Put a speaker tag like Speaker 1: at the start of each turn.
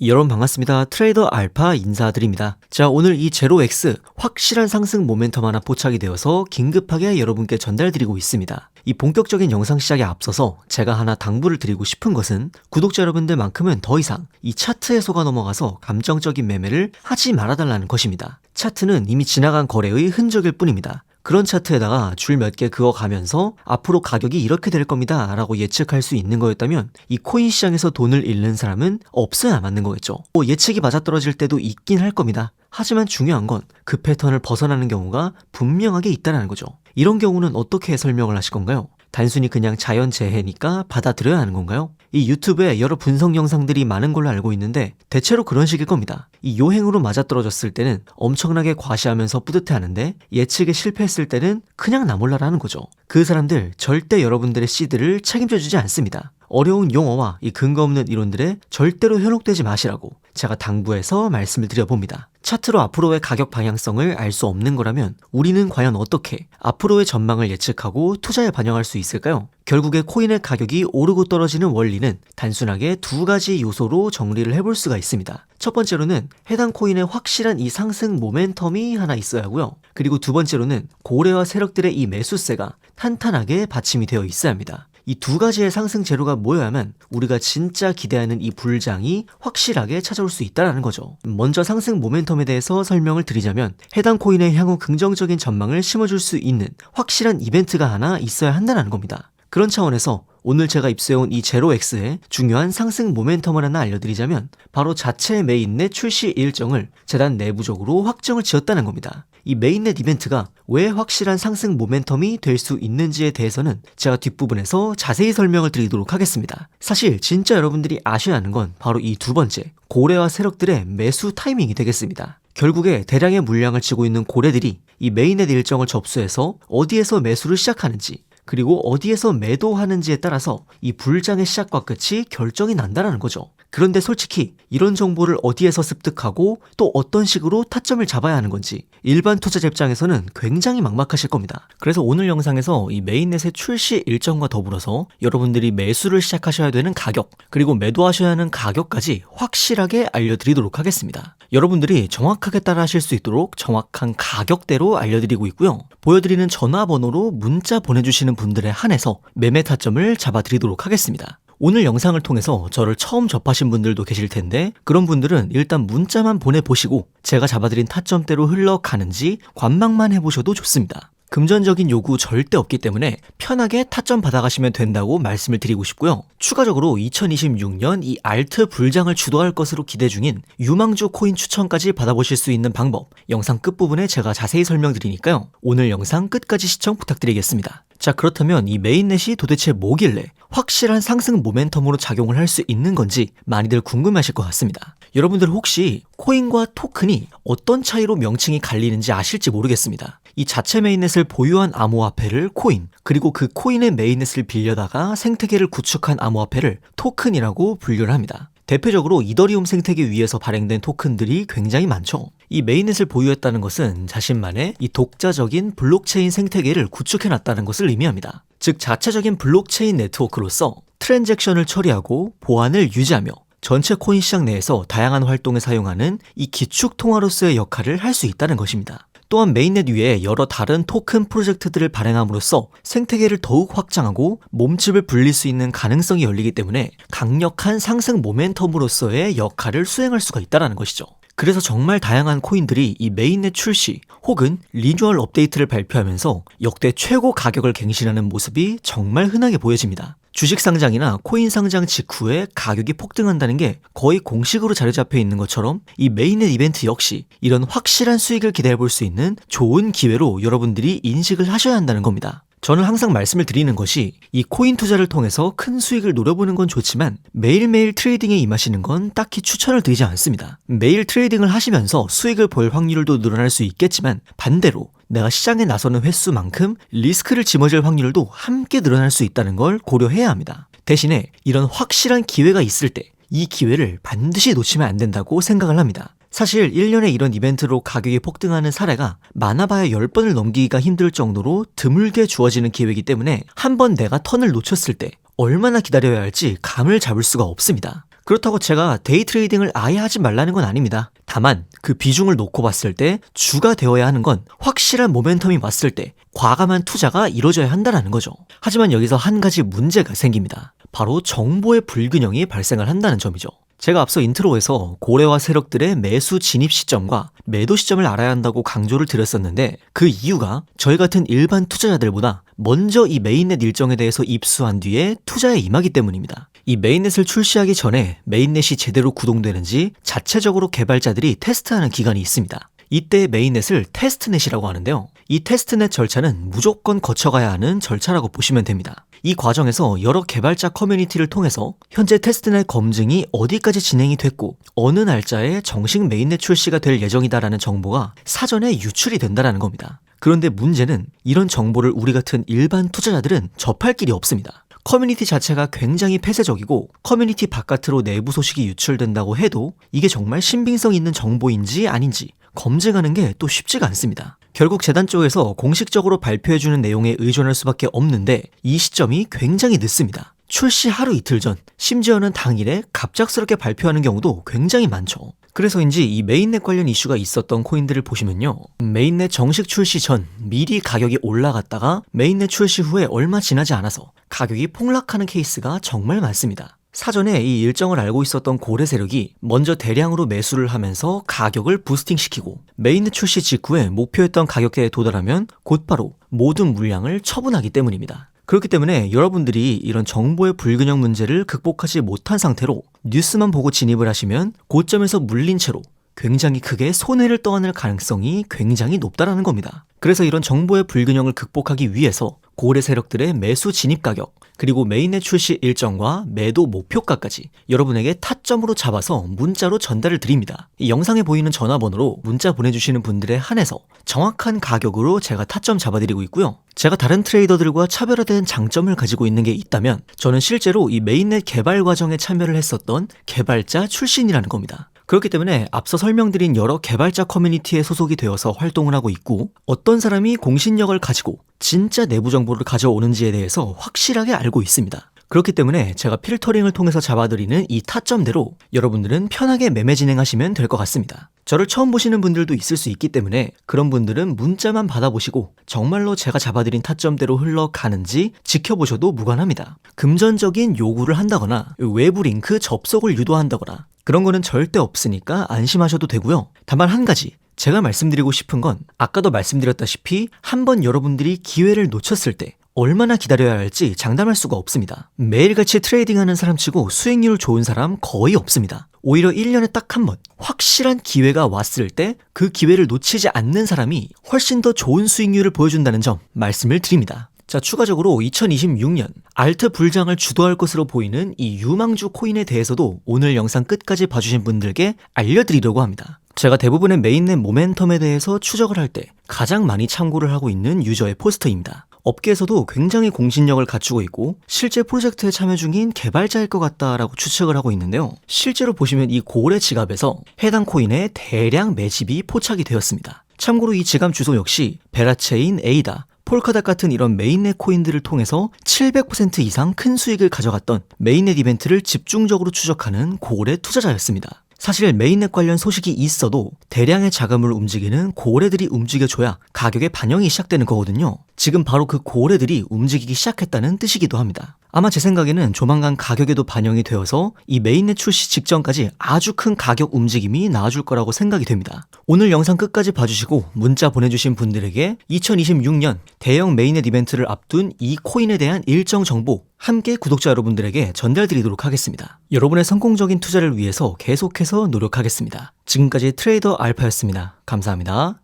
Speaker 1: 여러분 반갑습니다. 트레이더 알파 인사드립니다. 자, 오늘 이 제로엑스 확실한 상승 모멘텀 하나 포착이 되어서 긴급하게 여러분께 전달드리고 있습니다. 이 본격적인 영상 시작에 앞서서 제가 하나 당부를 드리고 싶은 것은 구독자 여러분들만큼은 더 이상 이 차트에 속아 넘어가서 감정적인 매매를 하지 말아달라는 것입니다. 차트는 이미 지나간 거래의 흔적일 뿐입니다. 그런 차트에다가 줄 몇 개 그어가면서 앞으로 가격이 이렇게 될 겁니다 라고 예측할 수 있는 거였다면 이 코인 시장에서 돈을 잃는 사람은 없어야 맞는 거겠죠. 예측이 맞아떨어질 때도 있긴 할 겁니다. 하지만 중요한 건 그 패턴을 벗어나는 경우가 분명하게 있다는 거죠. 이런 경우는 어떻게 설명을 하실 건가요? 단순히 그냥 자연재해니까 받아들여야 하는 건가요? 이 유튜브에 여러 분석 영상들이 많은 걸로 알고 있는데 대체로 그런 식일 겁니다. 이 요행으로 맞아떨어졌을 때는 엄청나게 과시하면서 뿌듯해하는데 예측에 실패했을 때는 그냥 나 몰라라는 거죠. 그 사람들 절대 여러분들의 시드를 책임져주지 않습니다. 어려운 용어와 이 근거 없는 이론들에 절대로 현혹되지 마시라고 제가 당부해서 말씀을 드려봅니다. 차트로 앞으로의 가격 방향성을 알 수 없는 거라면 우리는 과연 어떻게 앞으로의 전망을 예측하고 투자에 반영할 수 있을까요? 결국에 코인의 가격이 오르고 떨어지는 원리는 단순하게 두 가지 요소로 정리를 해볼 수가 있습니다. 첫 번째로는 해당 코인의 확실한 이 상승 모멘텀이 하나 있어야 하고요. 그리고 두 번째로는 고래와 세력들의 이 매수세가 탄탄하게 받침이 되어 있어야 합니다. 이 두 가지의 상승 재료가 모여야만 우리가 진짜 기대하는 이 불장이 확실하게 찾아올 수 있다는 거죠. 먼저 상승 모멘텀에 대해서 설명을 드리자면 해당 코인의 향후 긍정적인 전망을 심어줄 수 있는 확실한 이벤트가 하나 있어야 한다는 겁니다. 그런 차원에서 오늘 제가 입수해온 이 제로엑스의 중요한 상승 모멘텀을 하나 알려드리자면 바로 자체 메인넷 출시 일정을 재단 내부적으로 확정을 지었다는 겁니다. 이 메인넷 이벤트가 왜 확실한 상승 모멘텀이 될 수 있는지에 대해서는 제가 뒷부분에서 자세히 설명을 드리도록 하겠습니다. 사실 진짜 여러분들이 아셔야 하는 건 바로 이 두 번째, 고래와 세력들의 매수 타이밍이 되겠습니다. 결국에 대량의 물량을 치고 있는 고래들이 이 메인넷 일정을 접수해서 어디에서 매수를 시작하는지 그리고 어디에서 매도하는지에 따라서 이 불장의 시작과 끝이 결정이 난다는 거죠. 그런데 솔직히 이런 정보를 어디에서 습득하고 또 어떤 식으로 타점을 잡아야 하는 건지 일반 투자자 입장에서는 굉장히 막막하실 겁니다. 그래서 오늘 영상에서 이 메인넷의 출시 일정과 더불어서 여러분들이 매수를 시작하셔야 되는 가격 그리고 매도하셔야 하는 가격까지 확실하게 알려드리도록 하겠습니다. 여러분들이 정확하게 따라하실 수 있도록 정확한 가격대로 알려드리고 있고요. 보여드리는 전화번호로 문자 보내주시는 분들에 한해서 매매 타점을 잡아드리도록 하겠습니다. 오늘 영상을 통해서 저를 처음 접하신 분들도 계실 텐데 그런 분들은 일단 문자만 보내보시고 제가 잡아드린 타점대로 흘러가는지 관망만 해보셔도 좋습니다. 금전적인 요구 절대 없기 때문에 편하게 타점 받아가시면 된다고 말씀을 드리고 싶고요. 추가적으로 2026년 이 알트 불장을 주도할 것으로 기대 중인 유망주 코인 추천까지 받아보실 수 있는 방법 영상 끝부분에 제가 자세히 설명드리니까요. 오늘 영상 끝까지 시청 부탁드리겠습니다. 자, 그렇다면 이 메인넷이 도대체 뭐길래 확실한 상승 모멘텀으로 작용을 할 수 있는 건지 많이들 궁금하실 것 같습니다. 여러분들 혹시 코인과 토큰이 어떤 차이로 명칭이 갈리는지 아실지 모르겠습니다. 이 자체 메인넷을 보유한 암호화폐를 코인, 그리고 그 코인의 메인넷을 빌려다가 생태계를 구축한 암호화폐를 토큰이라고 분류를 합니다. 대표적으로 이더리움 생태계 위에서 발행된 토큰들이 굉장히 많죠. 이 메인넷을 보유했다는 것은 자신만의 이 독자적인 블록체인 생태계를 구축해놨다는 것을 의미합니다. 즉 자체적인 블록체인 네트워크로서 트랜잭션을 처리하고 보안을 유지하며 전체 코인 시장 내에서 다양한 활동에 사용하는 이 기축 통화로서의 역할을 할 수 있다는 것입니다. 또한 메인넷 위에 여러 다른 토큰 프로젝트들을 발행함으로써 생태계를 더욱 확장하고 몸집을 불릴 수 있는 가능성이 열리기 때문에 강력한 상승 모멘텀으로서의 역할을 수행할 수가 있다는 것이죠. 그래서 정말 다양한 코인들이 이 메인넷 출시 혹은 리뉴얼 업데이트를 발표하면서 역대 최고 가격을 갱신하는 모습이 정말 흔하게 보여집니다. 주식 상장이나 코인 상장 직후에 가격이 폭등한다는 게 거의 공식으로 자리 잡혀 있는 것처럼 이 메인넷 이벤트 역시 이런 확실한 수익을 기대해 볼 수 있는 좋은 기회로 여러분들이 인식을 하셔야 한다는 겁니다. 저는 항상 말씀을 드리는 것이 이 코인 투자를 통해서 큰 수익을 노려보는 건 좋지만 매일매일 트레이딩에 임하시는 건 딱히 추천을 드리지 않습니다. 매일 트레이딩을 하시면서 수익을 볼 확률도 늘어날 수 있겠지만 반대로 내가 시장에 나서는 횟수만큼 리스크를 짊어질 확률도 함께 늘어날 수 있다는 걸 고려해야 합니다. 대신에 이런 확실한 기회가 있을 때 이 기회를 반드시 놓치면 안 된다고 생각을 합니다. 사실 1년에 이런 이벤트로 가격이 폭등하는 사례가 많아봐야 10번을 넘기기가 힘들 정도로 드물게 주어지는 기회이기 때문에 한 번 내가 턴을 놓쳤을 때 얼마나 기다려야 할지 감을 잡을 수가 없습니다. 그렇다고 제가 데이 트레이딩을 아예 하지 말라는 건 아닙니다. 다만 그 비중을 놓고 봤을 때 주가 되어야 하는 건 확실한 모멘텀이 왔을 때 과감한 투자가 이루어져야 한다는 거죠. 하지만 여기서 한 가지 문제가 생깁니다. 바로 정보의 불균형이 발생을 한다는 점이죠. 제가 앞서 인트로에서 고래와 세력들의 매수 진입 시점과 매도 시점을 알아야 한다고 강조를 드렸었는데 그 이유가 저희 같은 일반 투자자들보다 먼저 이 메인넷 일정에 대해서 입수한 뒤에 투자에 임하기 때문입니다. 이 메인넷을 출시하기 전에 메인넷이 제대로 구동되는지 자체적으로 개발자들이 테스트하는 기간이 있습니다. 이때 메인넷을 테스트넷이라고 하는데요. 이 테스트넷 절차는 무조건 거쳐가야 하는 절차라고 보시면 됩니다. 이 과정에서 여러 개발자 커뮤니티를 통해서 현재 테스트넷 검증이 어디까지 진행이 됐고 어느 날짜에 정식 메인넷 출시가 될 예정이다라는 정보가 사전에 유출이 된다는 겁니다. 그런데 문제는 이런 정보를 우리 같은 일반 투자자들은 접할 길이 없습니다. 커뮤니티 자체가 굉장히 폐쇄적이고 커뮤니티 바깥으로 내부 소식이 유출된다고 해도 이게 정말 신빙성 있는 정보인지 아닌지 검증하는 게 또 쉽지가 않습니다. 결국 재단 쪽에서 공식적으로 발표해주는 내용에 의존할 수밖에 없는데 이 시점이 굉장히 늦습니다. 출시 하루 이틀 전, 심지어는 당일에 갑작스럽게 발표하는 경우도 굉장히 많죠. 그래서인지 이 메인넷 관련 이슈가 있었던 코인들을 보시면요. 메인넷 정식 출시 전 미리 가격이 올라갔다가 메인넷 출시 후에 얼마 지나지 않아서 가격이 폭락하는 케이스가 정말 많습니다. 사전에 이 일정을 알고 있었던 고래 세력이 먼저 대량으로 매수를 하면서 가격을 부스팅시키고 메인넷 출시 직후에 목표했던 가격대에 도달하면 곧바로 모든 물량을 처분하기 때문입니다. 그렇기 때문에 여러분들이 이런 정보의 불균형 문제를 극복하지 못한 상태로 뉴스만 보고 진입을 하시면 고점에서 물린 채로 굉장히 크게 손해를 떠안을 가능성이 굉장히 높다라는 겁니다. 그래서 이런 정보의 불균형을 극복하기 위해서 고래 세력들의 매수 진입 가격 그리고 메인넷 출시 일정과 매도 목표가까지 여러분에게 타점으로 잡아서 문자로 전달을 드립니다. 이 영상에 보이는 전화번호로 문자 보내주시는 분들에 한해서 정확한 가격으로 제가 타점 잡아드리고 있고요. 제가 다른 트레이더들과 차별화된 장점을 가지고 있는 게 있다면 저는 실제로 이 메인넷 개발 과정에 참여를 했었던 개발자 출신이라는 겁니다. 그렇기 때문에 앞서 설명드린 여러 개발자 커뮤니티에 소속이 되어서 활동을 하고 있고 어떤 사람이 공신력을 가지고 진짜 내부 정보를 가져오는지에 대해서 확실하게 알고 있습니다. 그렇기 때문에 제가 필터링을 통해서 잡아드리는 이 타점대로 여러분들은 편하게 매매 진행하시면 될 것 같습니다. 저를 처음 보시는 분들도 있을 수 있기 때문에 그런 분들은 문자만 받아보시고 정말로 제가 잡아드린 타점대로 흘러가는지 지켜보셔도 무관합니다. 금전적인 요구를 한다거나 외부 링크 접속을 유도한다거나 그런 거는 절대 없으니까 안심하셔도 되고요. 다만 한 가지 제가 말씀드리고 싶은 건 아까도 말씀드렸다시피 한번 여러분들이 기회를 놓쳤을 때 얼마나 기다려야 할지 장담할 수가 없습니다. 매일같이 트레이딩하는 사람치고 수익률 좋은 사람 거의 없습니다. 오히려 1년에 딱 한 번 확실한 기회가 왔을 때 그 기회를 놓치지 않는 사람이 훨씬 더 좋은 수익률을 보여준다는 점 말씀을 드립니다. 자, 추가적으로 2026년 알트 불장을 주도할 것으로 보이는 이 유망주 코인에 대해서도 오늘 영상 끝까지 봐주신 분들께 알려드리려고 합니다. 제가 대부분의 메인넷 모멘텀에 대해서 추적을 할 때 가장 많이 참고를 하고 있는 유저의 포스터입니다. 업계에서도 굉장히 공신력을 갖추고 있고 실제 프로젝트에 참여 중인 개발자일 것 같다라고 추측을 하고 있는데요. 실제로 보시면 이 고래 지갑에서 해당 코인의 대량 매집이 포착이 되었습니다. 참고로 이 지갑 주소 역시 베라체인, 에이다, 폴카닷 같은 이런 메인넷 코인들을 통해서 700% 이상 큰 수익을 가져갔던 메인넷 이벤트를 집중적으로 추적하는 고래 투자자였습니다. 사실 메인넷 관련 소식이 있어도 대량의 자금을 움직이는 고래들이 움직여줘야 가격의 반영이 시작되는 거거든요. 지금 바로 그 고래들이 움직이기 시작했다는 뜻이기도 합니다. 아마 제 생각에는 조만간 가격에도 반영이 되어서 이 메인넷 출시 직전까지 아주 큰 가격 움직임이 나와줄 거라고 생각이 됩니다. 오늘 영상 끝까지 봐주시고 문자 보내주신 분들에게 2026년 대형 메인넷 이벤트를 앞둔 이 코인에 대한 일정 정보 함께 구독자 여러분들에게 전달드리도록 하겠습니다. 여러분의 성공적인 투자를 위해서 계속해서 노력하겠습니다. 지금까지 트레이더 알파였습니다. 감사합니다.